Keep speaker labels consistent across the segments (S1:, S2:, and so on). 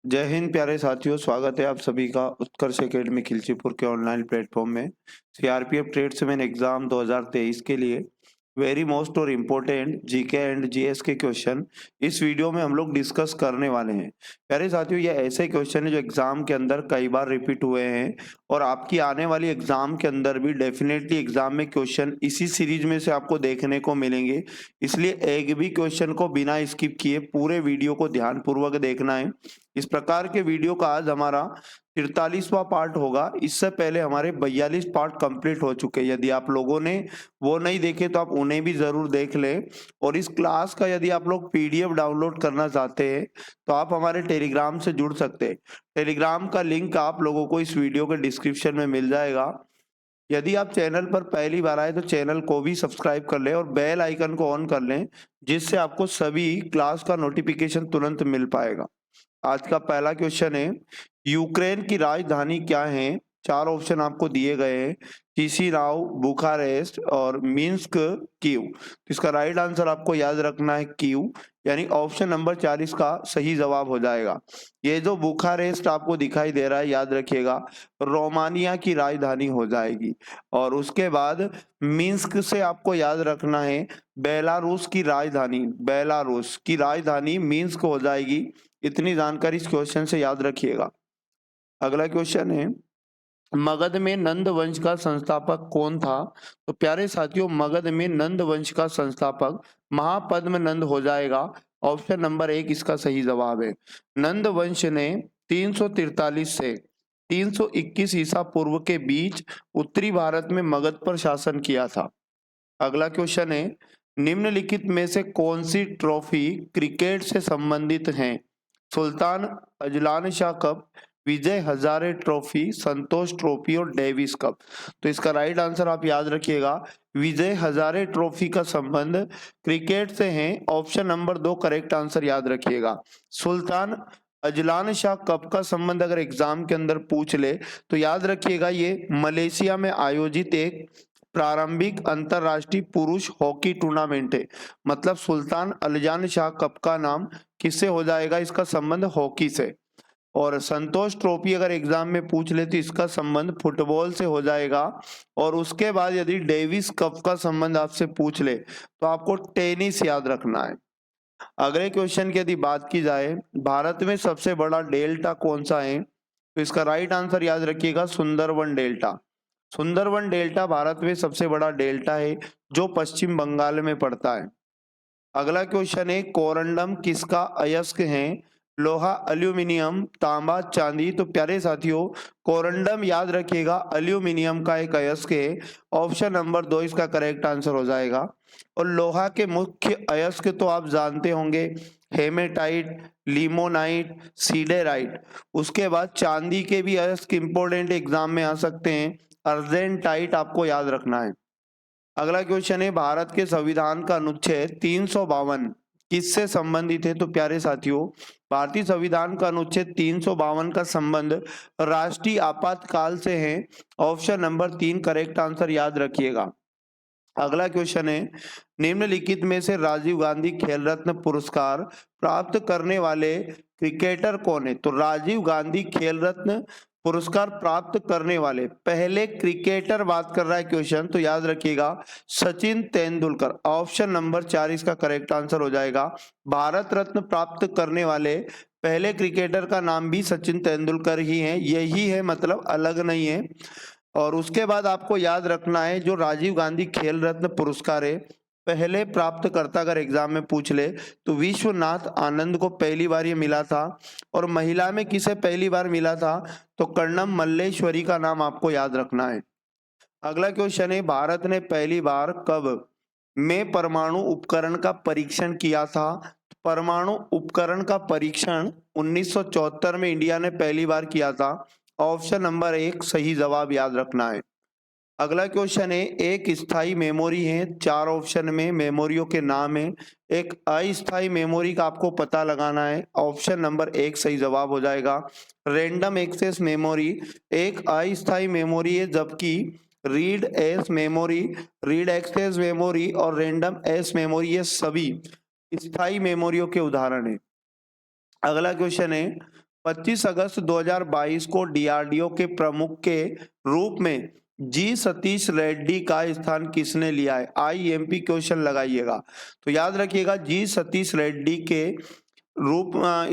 S1: जय हिंद प्यारे साथियों, स्वागत है आप सभी का उत्कर्ष एकेडमी खिलचीपुर के ऑनलाइन प्लेटफॉर्म में। सीआरपीएफ ट्रेड्समैन एग्जाम 2023 के लिए वेरी मोस्ट और इम्पोर्टेंट जीके एंड जीएस के क्वेश्चन इस वीडियो में हम लोग डिस्कस करने वाले हैं। प्यारे साथियों, ये ऐसे क्वेश्चन है जो एग्जाम के अंदर कई बार रिपीट हुए हैं और आपकी आने वाली एग्जाम के अंदर भी डेफिनेटली एग्जाम में क्वेश्चन इसी सीरीज में से आपको देखने को मिलेंगे। इसलिए एक भी क्वेश्चन को बिना स्किप किए पूरे वीडियो को ध्यानपूर्वक देखना है। इस प्रकार के वीडियो का आज हमारा 43वां पार्ट होगा। इससे पहले हमारे 42 पार्ट कंप्लीट हो चुके हैं। यदि आप लोगों ने वो नहीं देखे तो आप उन्हें भी जरूर देख लें। और इस क्लास का यदि आप लोग पीडीएफ डाउनलोड करना चाहते हैं तो आप हमारे टेलीग्राम से जुड़ सकते हैं। टेलीग्राम का लिंक आप लोगों को इस वीडियो के डिस्क्रिप्शन में मिल जाएगा। यदि आप चैनल पर पहली बार आए तो चैनल को भी सब्सक्राइब कर लें और बेल आइकन को ऑन कर लें, जिससे आपको सभी क्लास का नोटिफिकेशन तुरंत मिल पाएगा। आज का पहला क्वेश्चन है, यूक्रेन की राजधानी क्या है? चार ऑप्शन आपको दिए गए हैं, चिसिनाउ, बुखारेस्ट और मिन्स्क, कीव। तो इसका राइट आंसर आपको याद रखना है कीव, यानी ऑप्शन नंबर 4 इसका सही जवाब हो जाएगा। ये जो बुखारेस्ट आपको दिखाई दे रहा है, याद रखिएगा रोमानिया की राजधानी हो जाएगी। और उसके बाद मिन्स्क से आपको याद रखना है बेलारूस की राजधानी, बेलारूस की राजधानी मिन्स्क हो जाएगी। इतनी जानकारी इस क्वेश्चन से याद रखिएगा। अगला क्वेश्चन है, मगध में नंद वंश का संस्थापक कौन था? तो प्यारे साथियों, मगध में नंद वंश का संस्थापक महापद्म नंद हो जाएगा। ऑप्शन नंबर 1 इसका सही जवाब है। नंद वंश ने 343 से 321 ईसा पूर्व के बीच उत्तरी भारत में मगध पर शासन किया था। अगला क्वेश्चन है, निम्नलिखित में से कौन सी ट्रॉफी क्रिकेट से संबंधित है? Sultan Azlan Shah cup, Vijay Hazare trophy, संतोष ट्रॉफी और डेविस कप। तो इसका राइट आंसर आप याद रखिएगा, विजय हजारे ट्रॉफी का संबंध क्रिकेट से है। ऑप्शन नंबर 2 करेक्ट आंसर याद रखिएगा। सुल्तान अजलान शाह कप का संबंध अगर एग्जाम के अंदर पूछ ले तो याद रखिएगा, ये मलेशिया में आयोजित एक प्रारंभिक अंतरराष्ट्रीय पुरुष हॉकी टूर्नामेंट है। मतलब सुल्तान अलिजान शाह कप का नाम किससे हो जाएगा? इसका संबंध हॉकी से। और संतोष ट्रॉफी अगर एग्जाम में पूछ ले तो इसका संबंध फुटबॉल से हो जाएगा। और उसके बाद यदि डेविस कप का संबंध आपसे पूछ ले तो आपको टेनिस याद रखना है। अगले क्वेश्चन की यदि बात की जाए, भारत में सबसे बड़ा डेल्टा कौन सा है? तो इसका राइट आंसर याद रखिएगा, सुंदरवन डेल्टा। सुंदरवन डेल्टा भारत में सबसे बड़ा डेल्टा है जो पश्चिम बंगाल में पड़ता है। अगला क्वेश्चन है, कोरंडम किसका अयस्क है? लोहा, एल्यूमिनियम, तांबा, चांदी। तो प्यारे साथियों, कोरंडम याद रखिएगा एल्यूमिनियम का एक अयस्क है। ऑप्शन नंबर 2 इसका करेक्ट आंसर हो जाएगा। और लोहा के मुख्य अयस्क तो आप जानते होंगे, हेमेटाइट, लिमोनाइट, सीडेराइट। उसके बाद चांदी के भी अयस्क इंपोर्टेंट एग्जाम में आ सकते हैं, अर्जेंटाइट आपको याद रखना है। अगला क्वेश्चन है, भारत के संविधान का अनुच्छेद 352 किससे संबंधित है? तो प्यारे साथियों, भारतीय संविधान का अनुच्छेद 352 का संबंध राष्ट्रीय आपातकाल से है। ऑप्शन नंबर 3 करेक्ट आंसर याद रखिएगा। अगला क्वेश्चन है, निम्नलिखित में से राजीव गांधी खेल रत्न पुरस्कार प्राप्त करने वाले क्रिकेटर कौन है? तो राजीव गांधी खेल रत्न पुरस्कार प्राप्त करने वाले पहले क्रिकेटर बात कर रहा है क्वेश्चन, तो याद रखिएगा सचिन तेंदुलकर। ऑप्शन नंबर 4 इसका करेक्ट आंसर हो जाएगा। भारत रत्न प्राप्त करने वाले पहले क्रिकेटर का नाम भी सचिन तेंदुलकर ही है, यही है, मतलब अलग नहीं है। और उसके बाद आपको याद रखना है, जो राजीव गांधी खेल रत्न पुरस्कार है, पहले प्राप्तकर्ता अगर एग्जाम में पूछ ले तो विश्वनाथ आनंद को पहली बार ये मिला था। और महिला में किसे पहली बार मिला था? तो कर्णम मल्लेश्वरी का नाम आपको याद रखना है। अगला क्वेश्चन है, भारत ने पहली बार कब में परमाणु उपकरण का परीक्षण किया था? परमाणु उपकरण का परीक्षण 1974 में इंडिया ने पहली बार किया था। ऑप्शन नंबर 1 सही जवाब याद रखना है। अगला क्वेश्चन है, एक स्थायी मेमोरी है, 4 ऑप्शन में मेमोरियों के नाम है। एक अस्थायी मेमोरी का आपको पता लगाना है। ऑप्शन नंबर 1 सही जवाब हो जाएगा। रैंडम एक्सेस मेमोरी एक अस्थायी मेमोरी है, जबकि read access memory, read access memory और रैंडम एस मेमोरी ये सभी स्थायी मेमोरियों के उदाहरण है। अगला क्वेश्चन है, 25 अगस्त 2022 को डीआरडीओ के प्रमुख के रूप में जी सतीश रेड्डी का स्थान किसने लिया है? आईएमपी क्वेश्चन लगाइएगा। तो याद रखिएगा, जी सतीश रेड्डी के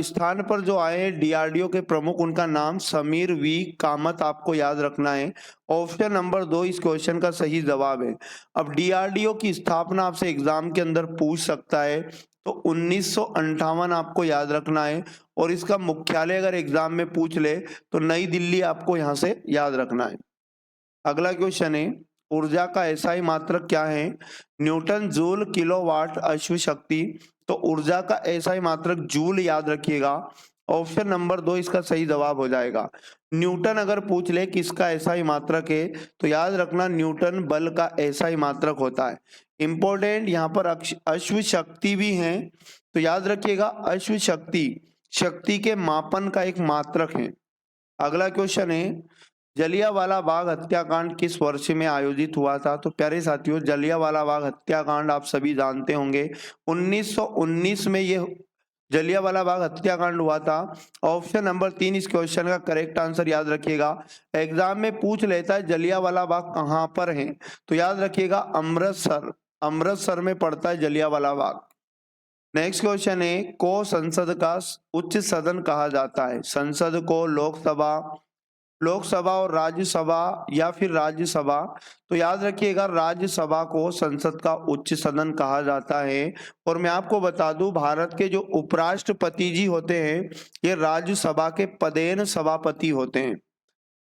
S1: स्थान पर जो आए हैं डीआरडीओ के प्रमुख, उनका नाम समीर वी कामत आपको याद रखना है। ऑप्शन नंबर 2 इस क्वेश्चन का सही जवाब है। अब डीआरडीओ की स्थापना आपसे एग्जाम के अंदर पूछ सकता है, तो 1958 आपको याद रखना है। और इसका मुख्यालय अगर एग्जाम में पूछ ले तो नई दिल्ली आपको यहां से याद रखना है। अगला क्वेश्चन है, ऊर्जा का एसआई मात्रक क्या है? न्यूटन, जूल, किलोवाट, अश्व शक्ति। तो ऊर्जा का एसआई मात्रक जूल याद रखिएगा। ऑप्शन नंबर 2 इसका सही जवाब हो जाएगा। न्यूटन अगर पूछ ले किसका एसआई मात्रक है, तो याद रखना न्यूटन बल का एसआई मात्रक होता है। इंपॉर्टेंट यहाँ पर अश्व शक्ति भी है, तो याद रखिएगा अश्व शक्ति शक्ति के मापन का एक मात्रक है। अगला क्वेश्चन है, जलियांवाला बाग हत्याकांड किस वर्ष में आयोजित हुआ था? तो प्यारे साथियों, जलियांवाला बाग हत्याकांड आप सभी जानते होंगे 1919 में ये जलियांवाला बाग हत्याकांड हुआ था। ऑप्शन नंबर 3 इस क्वेश्चन का करेक्ट आंसर याद रखिएगा। एग्जाम में पूछ लेता है जलियांवाला बाग कहाँ पर है, तो याद रखिएगा अमृतसर, अमृतसर में पड़ता है जलियांवाला बाग। नेक्स्ट क्वेश्चन है, को संसद का उच्च सदन कहा जाता है? संसद को लोकसभा और राज्यसभा या फिर राज्यसभा। तो याद रखिएगा राज्यसभा को संसद का उच्च सदन कहा जाता है। और मैं आपको बता दूं, भारत के जो उपराष्ट्रपति जी होते हैं ये राज्यसभा के पदेन सभापति होते हैं।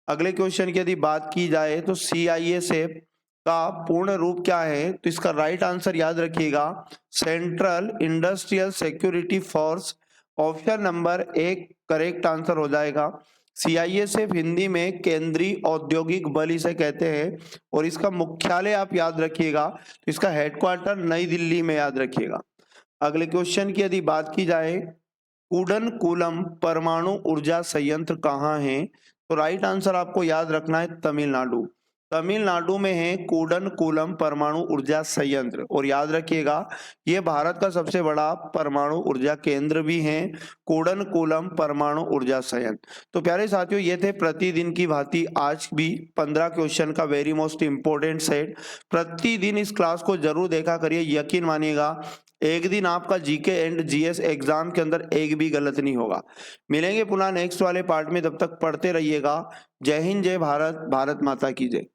S1: अगले क्वेश्चन की यदि बात की जाए तो सीआईएसएफ का पूर्ण रूप क्या है? तो इसका राइट आंसर याद रखिएगा central industrial security force. Option number 1 correct answer हो जाएगा। सीआईएसएफ हिंदी में केंद्रीय औद्योगिक बल इसे कहते हैं। और इसका मुख्यालय आप याद रखिएगा, तो इसका हेडक्वार्टर नई दिल्ली में याद रखिएगा। अगले क्वेश्चन की यदि बात की जाए, कूडनकुलम परमाणु ऊर्जा संयंत्र कहाँ है? तो राइट आंसर आपको याद रखना है तमिलनाडु। तमिलनाडु में है कूडनकुलम परमाणु ऊर्जा संयंत्र। और याद रखिएगा ये भारत का सबसे बड़ा परमाणु ऊर्जा केंद्र भी है, कूडनकुलम परमाणु ऊर्जा संयंत्र। तो प्यारे साथियों, ये थे प्रतिदिन की भांति आज भी 15 क्वेश्चन का वेरी मोस्ट इंपोर्टेंट सेट। प्रतिदिन इस क्लास को जरूर देखा करिए, यकीन मानिएगा एक दिन आपका जीके एंड जीएस एग्जाम के अंदर एक भी गलत नहीं होगा। मिलेंगे पुनः नेक्स्ट वाले पार्ट में, तब तक पढ़ते रहिएगा। जय हिंद, जय भारत, भारत माता की जय।